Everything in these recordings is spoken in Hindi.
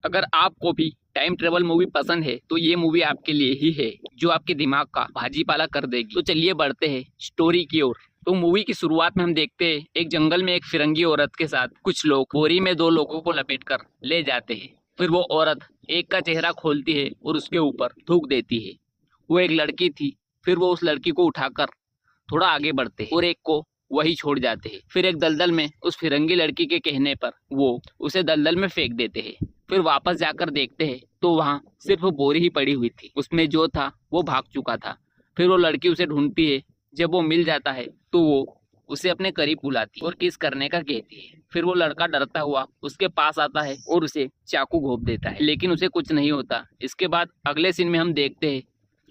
अगर आपको भी टाइम ट्रेवल मूवी पसंद है तो ये मूवी आपके लिए ही है, जो आपके दिमाग का भाजीपाला कर देगी। तो चलिए बढ़ते हैं स्टोरी की ओर। तो मूवी की शुरुआत में हम देखते हैं एक जंगल में एक फिरंगी औरत के साथ कुछ लोग बोरी में दो लोगों को लपेटकर ले जाते हैं। फिर वो औरत एक का चेहरा खोलती है और उसके ऊपर थूक देती है। वो एक लड़की थी। फिर वो उस लड़की को उठाकर थोड़ा आगे बढ़ते हैं और एक को वही छोड़ जाते हैं। फिर एक दलदल में उस फिरंगी लड़की के कहने पर वो उसे दलदल में फेंक देते हैं। फिर वापस जाकर देखते हैं तो वहाँ सिर्फ बोरी ही पड़ी हुई थी, उसमें जो था वो भाग चुका था। फिर वो लड़की उसे ढूंढती है। जब वो मिल जाता है तो वो उसे अपने करीब बुलाती है और किस करने का कहती है। फिर वो लड़का डरता हुआ उसके पास आता है और उसे चाकू घोंप देता है, लेकिन उसे कुछ नहीं होता। इसके बाद अगले सीन में हम देखते हैं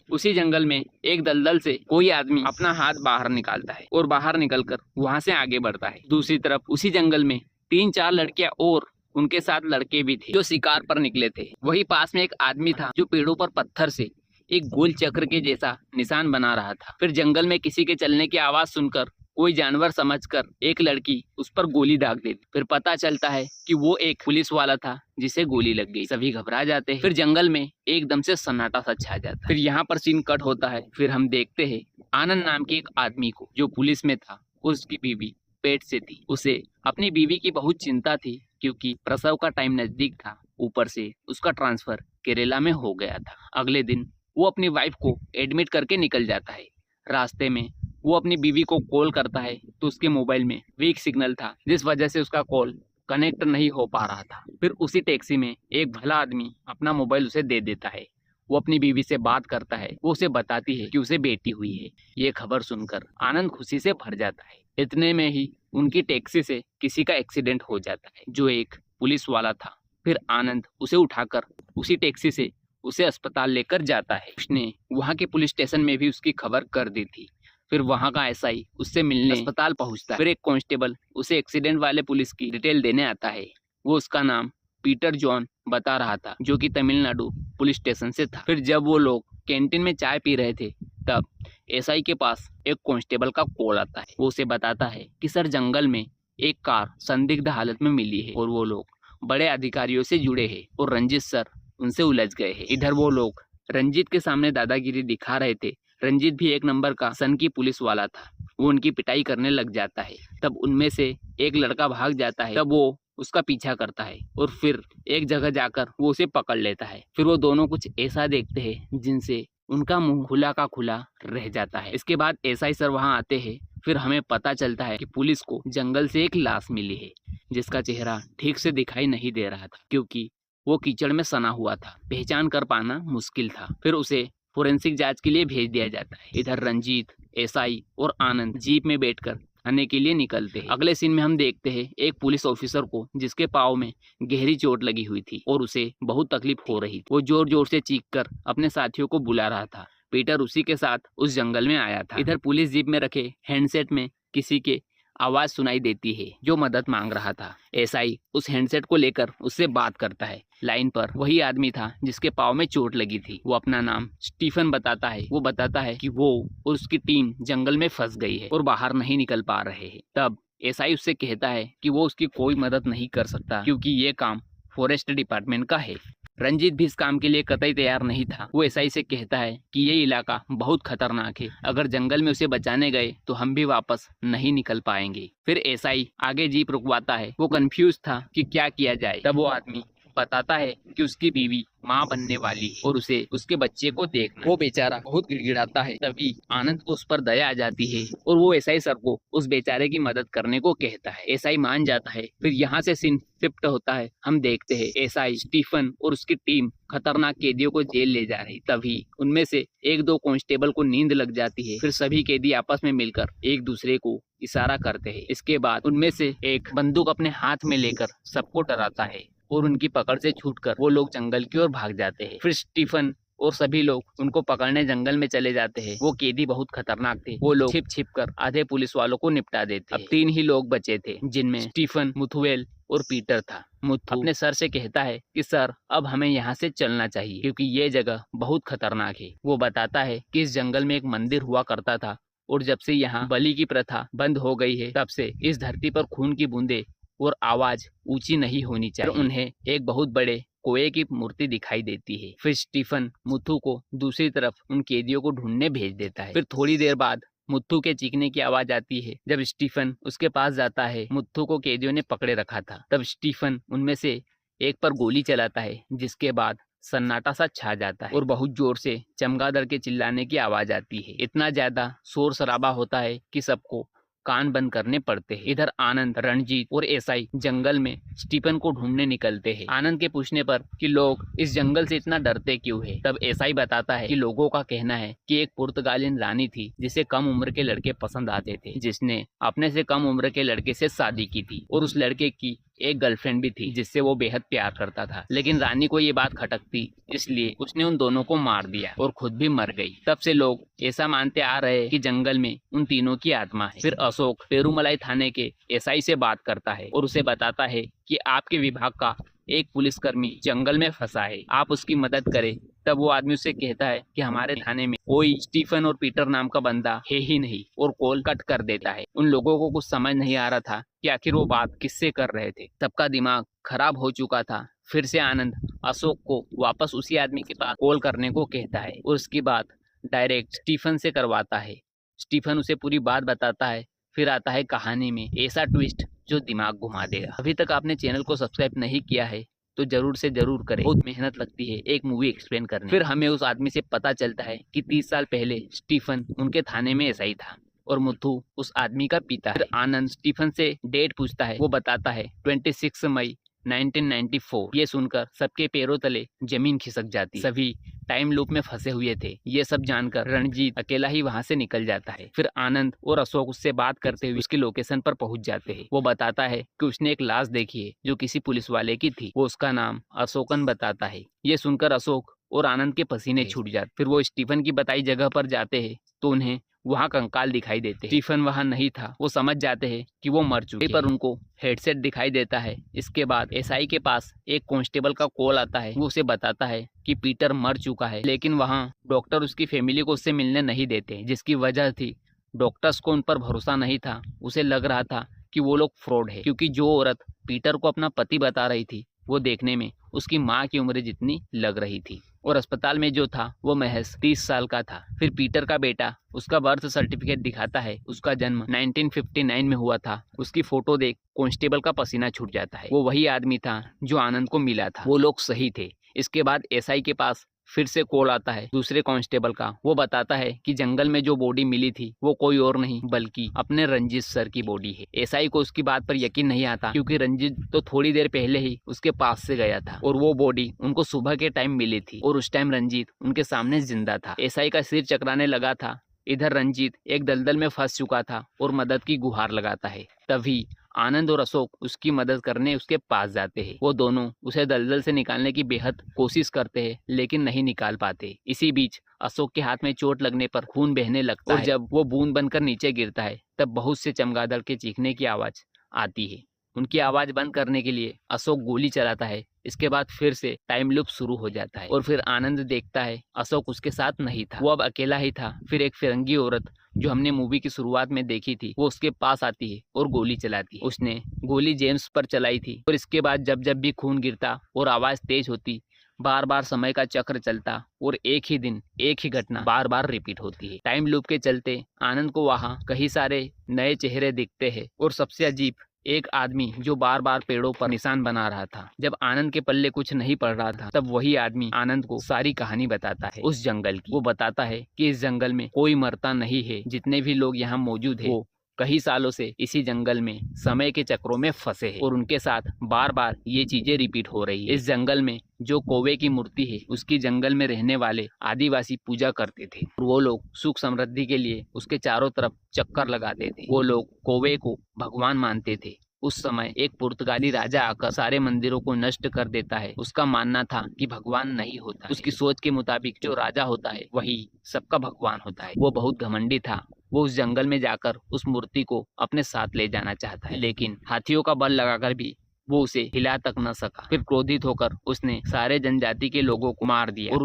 उसी जंगल में एक दलदल से कोई आदमी अपना हाथ बाहर निकालता है और बाहर निकलकर वहां से आगे बढ़ता है। दूसरी तरफ उसी जंगल में तीन चार लड़कियां और उनके साथ लड़के भी थे जो शिकार पर निकले थे। वही पास में एक आदमी था जो पेड़ों पर पत्थर से एक गोल चक्र के जैसा निशान बना रहा था। फिर जंगल में किसी के चलने की आवाज सुनकर कोई जानवर समझकर एक लड़की उस पर गोली दाग देती। फिर पता चलता है कि वो एक पुलिस वाला था जिसे गोली लग गई। सभी घबरा जाते हैं। फिर जंगल में एकदम से सन्नाटा सा छा जाता है। फिर यहाँ पर सीन कट होता है। फिर हम देखते हैं आनंद नाम के एक आदमी को जो पुलिस में था। उसकी बीवी पेट से थी। उसे अपनी बीवी की बहुत चिंता थी क्योंकि प्रसव का टाइम नजदीक था। ऊपर से उसका ट्रांसफर केरला में हो गया था। अगले दिन वो अपनी वाइफ को एडमिट करके निकल जाता है। रास्ते में वो अपनी बीवी को कॉल करता है तो उसके मोबाइल में वीक सिग्नल था, जिस वजह से उसका कॉल कनेक्ट नहीं हो पा रहा था। फिर उसी टैक्सी में एक भला आदमी अपना मोबाइल उसे दे देता है। वो अपनी बीवी से बात करता है। वो उसे बताती है कि उसे बेटी हुई है। ये खबर सुनकर आनंद खुशी से भर जाता है। इतने में ही उनकी टैक्सी से किसी का एक्सीडेंट हो जाता है जो एक पुलिस वाला था। फिर आनंद उसे उठाकर उसी टैक्सी से उसे अस्पताल लेकर जाता है। उसने वहाँ के पुलिस स्टेशन में भी उसकी खबर कर दी थी। फिर वहाँ का एसआई उससे मिलने अस्पताल पहुँचता है। फिर एक कांस्टेबल उसे एक्सीडेंट वाले पुलिस की डिटेल देने आता है। वो उसका नाम पीटर जॉन बता रहा था जो कि तमिलनाडु पुलिस स्टेशन से था। फिर जब वो लोग कैंटीन में चाय पी रहे थे तब एसआई के पास एक कांस्टेबल का कॉल आता है। वो उसे बताता है कि सर जंगल में एक कार संदिग्ध हालत में मिली है और वो लोग बड़े अधिकारियों से जुड़े हैं और रंजीत सर उनसे उलझ गए हैं। इधर वो लोग रंजीत के सामने दादागिरी दिखा रहे थे। रंजीत भी एक नंबर का सन की पुलिस वाला था। वो उनकी पिटाई करने लग जाता है। तब उनमें से एक लड़का भाग जाता है। तब वो उसका पीछा करता है और फिर एक जगह जाकर वो उसे पकड़ लेता है। फिर वो दोनों कुछ ऐसा देखते हैं जिनसे उनका मुंह खुला का खुला रह जाता है। इसके बाद एसआई सर वहां आते हैं। फिर हमें पता चलता है कि पुलिस को जंगल से एक लाश मिली है जिसका चेहरा ठीक से दिखाई नहीं दे रहा था क्योंकि वो कीचड़ में सना हुआ था। पहचान कर पाना मुश्किल था। फिर उसे फोरेंसिक जांच के लिए भेज दिया जाता है। इधर रंजीत, एसआई और आनंद जीप में बैठकर थाने के लिए निकलते हैं। अगले सीन में हम देखते हैं एक पुलिस ऑफिसर को जिसके पाँव में गहरी चोट लगी हुई थी और उसे बहुत तकलीफ हो रही थी। वो जोर जोर से चीखकर अपने साथियों को बुला रहा था। पीटर उसी के साथ उस जंगल में आया था। इधर पुलिस जीप में रखे हैंडसेट में किसी के आवाज सुनाई देती है जो मदद मांग रहा था। एसआई उस हैंडसेट को लेकर उससे बात करता है। लाइन पर वही आदमी था जिसके पाँव में चोट लगी थी। वो अपना नाम स्टीफन बताता है। वो बताता है कि वो और उसकी टीम जंगल में फंस गई है और बाहर नहीं निकल पा रहे हैं। तब एसआई उससे कहता है कि वो उसकी कोई मदद नहीं कर सकता क्योंकि ये काम फॉरेस्ट डिपार्टमेंट का है। रंजीत भी इस काम के लिए कतई तैयार नहीं था। वो एसआई से कहता है कि ये इलाका बहुत खतरनाक है। अगर जंगल में उसे बचाने गए तो हम भी वापस नहीं निकल पाएंगे। फिर एसआई आगे जीप रुकवाता है। वो कंफ्यूज था कि क्या किया जाए। तब वो आदमी बताता है कि उसकी बीवी माँ बनने वाली और उसे उसके बच्चे को देखना। वो बेचारा बहुत गिड़गिड़ाता है। तभी आनंद को उस पर दया आ जाती है और वो एसआई सर को उस बेचारे की मदद करने को कहता है। एसआई मान जाता है। फिर यहाँ से सीन शिफ्ट होता है। हम देखते हैं एसआई स्टीफन और उसकी टीम खतरनाक कैदियों को जेल ले जा रही। तभी उनमें से एक दो कांस्टेबल को नींद लग जाती है। फिर सभी कैदी आपस में मिलकर एक दूसरे को इशारा करते हैं। इसके बाद उनमें से एक बंदूक अपने हाथ में लेकर सबको डराता है और उनकी पकड़ से छूटकर वो लोग जंगल की ओर भाग जाते हैं। फिर स्टीफन और सभी लोग उनको पकड़ने जंगल में चले जाते हैं। वो कैदी बहुत खतरनाक थे। वो लोग छिप छिप कर आधे पुलिस वालों को निपटा देते। अब 3 ही लोग बचे थे जिनमें स्टीफन, मुथुएल और पीटर था। मुथु अपने सर से कहता है कि सर अब हमें यहाँ से चलना चाहिए क्योंकि ये जगह बहुत खतरनाक है। वो बताता है कि इस जंगल में एक मंदिर हुआ करता था और जब से यहाँ बलि की प्रथा बंद हो गई है तब से इस धरती पर खून की बूंदे और आवाज ऊंची नहीं होनी चाहिए। उन्हें एक बहुत बड़े कोए की मूर्ति दिखाई देती है। फिर स्टीफन मुथु को दूसरी तरफ उन कैदियों को ढूंढने भेज देता है। फिर थोड़ी देर बाद मुथु के चीखने की आवाज आती है। जब स्टीफन उसके पास जाता है, मुथु को कैदियों ने पकड़े रखा था। तब स्टीफन उनमें से एक पर गोली चलाता है, जिसके बाद सन्नाटा सा छा जाता है और बहुत जोर से चमगादड़ के चिल्लाने की आवाज आती है। इतना ज्यादा शोर शराबा होता है कि सबको कान बंद करने पड़ते हैं। इधर आनंद, रणजीत और एसआई जंगल में स्टीफन को ढूंढने निकलते हैं। आनंद के पूछने पर कि लोग इस जंगल से इतना डरते क्यों है, तब एसआई बताता है कि लोगों का कहना है कि एक पुर्तगालियन रानी थी जिसे कम उम्र के लड़के पसंद आते थे, जिसने अपने से कम उम्र के लड़के से शादी की थी और उस लड़के की एक गर्लफ्रेंड भी थी जिससे वो बेहद प्यार करता था। लेकिन रानी को ये बात खटकती, इसलिए उसने उन दोनों को मार दिया और खुद भी मर गई। तब से लोग ऐसा मानते आ रहे हैं कि जंगल में उन तीनों की आत्मा है। फिर अशोक पेरूमलाई थाने के एसआई से बात करता है और उसे बताता है कि आपके विभाग का एक पुलिसकर्मी जंगल में फंसा है, आप उसकी मदद करें। तब वो आदमी उससे कहता है कि हमारे थाने में कोई स्टीफन और पीटर नाम का बंदा है ही नहीं, और कॉल कट कर देता है। उन लोगों को कुछ समझ नहीं आ रहा था कि आखिर वो बात किससे कर रहे थे। सबका दिमाग खराब हो चुका था। फिर से आनंद अशोक को वापस उसी आदमी के पास कॉल करने को कहता है और उसकी बात डायरेक्ट स्टीफन से करवाता है। स्टीफन उसे पूरी बात बताता है। फिर आता है कहानी में ऐसा ट्विस्ट जो दिमाग घुमा देगा। अभी तक आपने चैनल को सब्सक्राइब नहीं किया है तो जरूर से जरूर करें। बहुत मेहनत लगती है एक मूवी एक्सप्लेन करने। फिर हमें उस आदमी से पता चलता है कि 30 साल पहले स्टीफन उनके थाने में ऐसा ही था और मुथु उस आदमी का पिता है। फिर आनंद स्टीफन से डेट पूछता है, वो बताता है 26 मई 1994। ये सुनकर सबके पैरों तले जमीन खिसक जाती। सभी टाइम लूप में फंसे हुए थे। ये सब जानकर रणजीत अकेला ही वहां से निकल जाता है। फिर आनंद और अशोक उससे बात करते हुए उसकी लोकेशन पर पहुंच जाते हैं। वो बताता है कि उसने एक लाश देखी है जो किसी पुलिस वाले की थी। वो उसका नाम अशोकन बताता है। ये सुनकर अशोक और आनंद के पसीने छूट जाते। फिर वो स्टीफन की बताई जगह पर जाते हैं तो उन्हें वहाँ कंकाल दिखाई देते हैं। स्टीफन वहाँ नहीं था। वो समझ जाते हैं कि वो मर चुके, पर उनको हेडसेट दिखाई देता है। इसके बाद एसआई के पास एक कांस्टेबल का कॉल आता है। वो उसे बताता है कि पीटर मर चुका है, लेकिन वहाँ डॉक्टर उसकी फैमिली को उससे मिलने नहीं देते, जिसकी वजह थी डॉक्टर्स को उन पर भरोसा नहीं था। उसे लग रहा था कि वो लोग फ्रॉड है, क्योंकि जो औरत पीटर को अपना पति बता रही थी वो देखने में उसकी माँ की उम्र जितनी लग रही थी, और अस्पताल में जो था वो महज 30 साल का था। फिर पीटर का बेटा उसका बर्थ सर्टिफिकेट दिखाता है। उसका जन्म 1959 में हुआ था। उसकी फोटो देख कांस्टेबल का पसीना छूट जाता है। वो वही आदमी था जो आनंद को मिला था। वो लोग सही थे। इसके बाद एसआई के पास फिर से कॉल आता है दूसरे कांस्टेबल का। वो बताता है कि जंगल में जो बॉडी मिली थी वो कोई और नहीं बल्कि अपने रंजीत सर की बॉडी है। एसआई को उसकी बात पर यकीन नहीं आता, क्योंकि रंजीत तो थोड़ी देर पहले ही उसके पास से गया था और वो बॉडी उनको सुबह के टाइम मिली थी और उस टाइम रंजीत उनके सामने जिंदा था। एसआई का सिर चकराने लगा था। इधर रंजीत एक दलदल में फंस चुका था और मदद की गुहार लगाता है। तभी आनंद और अशोक उसकी मदद करने उसके पास जाते हैं। वो दोनों उसे दलदल से निकालने की बेहद कोशिश करते हैं, लेकिन नहीं निकाल पाते। इसी बीच अशोक के हाथ में चोट लगने पर खून बहने लगता है और जब वो बूंद बनकर नीचे गिरता है तब बहुत से चमगादड़ के चीखने की आवाज आती है। उनकी आवाज बंद करने के लिए अशोक गोली चलाता है। इसके बाद फिर से टाइम लूप शुरू हो जाता है और फिर आनंद देखता है अशोक उसके साथ नहीं था, वो अब अकेला ही था। फिर एक फिरंगी औरत जो हमने मूवी की शुरुआत में देखी थी वो उसके पास आती है और गोली चलाती है। उसने गोली जेम्स पर चलाई थी और इसके बाद जब जब भी खून गिरता और आवाज तेज होती, बार बार समय का चक्र चलता और एक ही दिन एक ही घटना बार बार रिपीट होती है। टाइम लूप के चलते आनंद को वहाँ कई सारे नए चेहरे दिखते हैं और सबसे अजीब एक आदमी जो बार बार पेड़ों पर निशान बना रहा था। जब आनंद के पल्ले कुछ नहीं पड़ रहा था तब वही आदमी आनंद को सारी कहानी बताता है उस जंगल की। वो बताता है कि इस जंगल में कोई मरता नहीं है, जितने भी लोग यहाँ मौजूद है वो कई सालों से इसी जंगल में समय के चक्रों में फंसे हैं और उनके साथ बार बार ये चीजें रिपीट हो रही है। इस जंगल में जो कौवे की मूर्ति है उसकी जंगल में रहने वाले आदिवासी पूजा करते थे और वो लोग सुख समृद्धि के लिए उसके चारों तरफ चक्कर लगाते थे। वो लोग कौवे को भगवान मानते थे। उस समय एक पुर्तगाली राजा आकर सारे मंदिरों को नष्ट कर देता है। उसका मानना था कि भगवान नहीं होता। उसकी सोच के मुताबिक जो राजा होता है वही सबका भगवान होता है। वो बहुत घमंडी था। वो उस जंगल में जाकर उस मूर्ति को अपने साथ ले जाना चाहता है, लेकिन हाथियों का बल लगाकर भी वो उसे हिला तक न सका। फिर क्रोधित होकर उसने सारे जनजाति के लोगों को मार दिया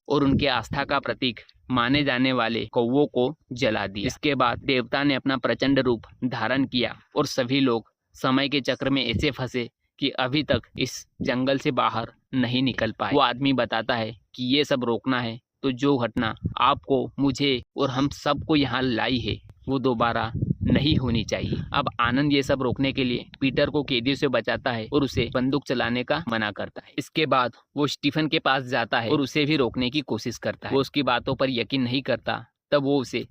और उनके आस्था का प्रतीक माने जाने वाले कौवों को जला दिया। इसके बाद देवता ने अपना प्रचंड रूप धारण किया और सभी लोग समय के चक्र में ऐसे फंसे कि अभी तक इस जंगल से बाहर नहीं निकल पाए। वो आदमी बताता है कि ये सब रोकना है तो जो घटना आपको, मुझे और हम सबको यहाँ लाई है वो दोबारा नहीं होनी चाहिए। अब आनंद ये सब रोकने के लिए पीटर को कैदियों से बचाता है और उसे बंदूक चलाने का मना करता है। इसके बाद वो स्टीफन के पास जाता है और उसे भी रोकने की कोशिश करता है। वो उसकी बातों पर यकीन नहीं करता। तब वो उसे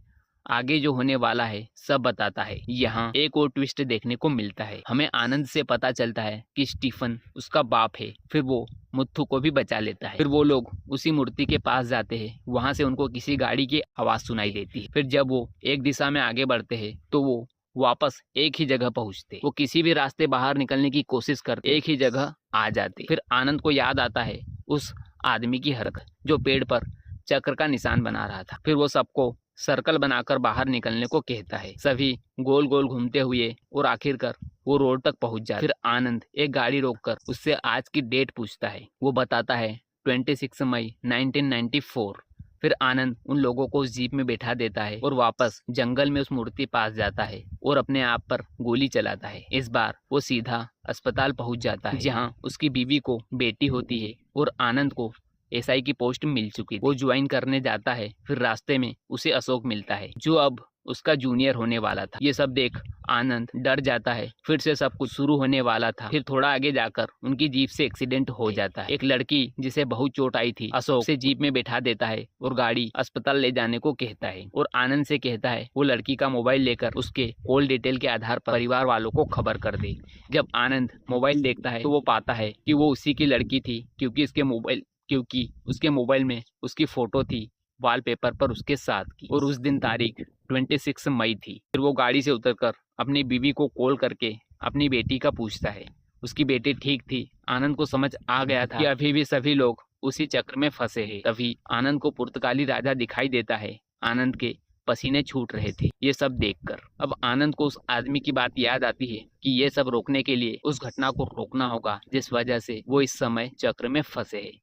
आगे जो होने वाला है सब बताता है। यहाँ एक और ट्विस्ट देखने को मिलता है। हमें आनंद से पता चलता है कि स्टीफन उसका बाप है। फिर वो मुत्थु को भी बचा लेता है। फिर वो लोग उसी मूर्ति के पास जाते हैं। वहां से उनको किसी गाड़ी की आवाज सुनाई देती है। फिर जब वो एक दिशा में आगे बढ़ते हैं तो वो वापस एक ही जगह पहुंचते। वो किसी भी रास्ते बाहर निकलने की कोशिश करते, एक ही जगह आ जाते। फिर आनंद को याद आता है उस आदमी की हरकत जो पेड़ पर चक्र का निशान बना रहा था। फिर वो सबको सर्कल बनाकर बाहर निकलने को कहता है। सभी गोल गोल घूमते हुए और आखिरकार वो रोड तक पहुंच जाते। फिर आनंद एक गाड़ी रोककर उससे आज की डेट पूछता है। वो बताता है 26 मई 1994। फिर आनंद उन लोगों को उस जीप में बैठा देता है और वापस जंगल में उस मूर्ति पास जाता है और अपने आप पर गोली चलाता है। इस बार वो सीधा अस्पताल पहुंच जाता है जहां उसकी बीवी को बेटी होती है और आनंद को एसआई की पोस्ट मिल चुकी थी। वो ज्वाइन करने जाता है। फिर रास्ते में उसे अशोक मिलता है जो अब उसका जूनियर होने वाला था। ये सब देख आनंद डर जाता है। फिर से सब कुछ शुरू होने वाला था। फिर थोड़ा आगे जाकर उनकी जीप से एक्सीडेंट हो जाता है। एक लड़की जिसे बहुत चोट आई थी अशोक से जीप में बैठा देता है और गाड़ी अस्पताल ले जाने को कहता है और आनंद से कहता है वो लड़की का मोबाइल लेकर उसके कॉल डिटेल के आधार पर परिवार वालों को खबर कर दे। जब आनंद मोबाइल देखता है तो वो पाता है कि वो उसी की लड़की थी क्योंकि उसके मोबाइल में उसकी फोटो थी वॉलपेपर पर उसके साथ की और उस दिन तारीख 26 मई थी। फिर वो गाड़ी से उतरकर अपनी बीवी को कॉल करके अपनी बेटी का पूछता है। उसकी बेटी ठीक थी। आनंद को समझ आ गया था कि अभी भी सभी लोग उसी चक्र में फंसे हैं। तभी आनंद को पुर्तगाली राजा दिखाई देता है। आनंद के पसीने छूट रहे थे ये सब देखकर। अब आनंद को उस आदमी की बात याद आती है कि ये सब रोकने के लिए उस घटना को रोकना होगा जिस वजह से वो इस समय चक्र में फंसे हैं।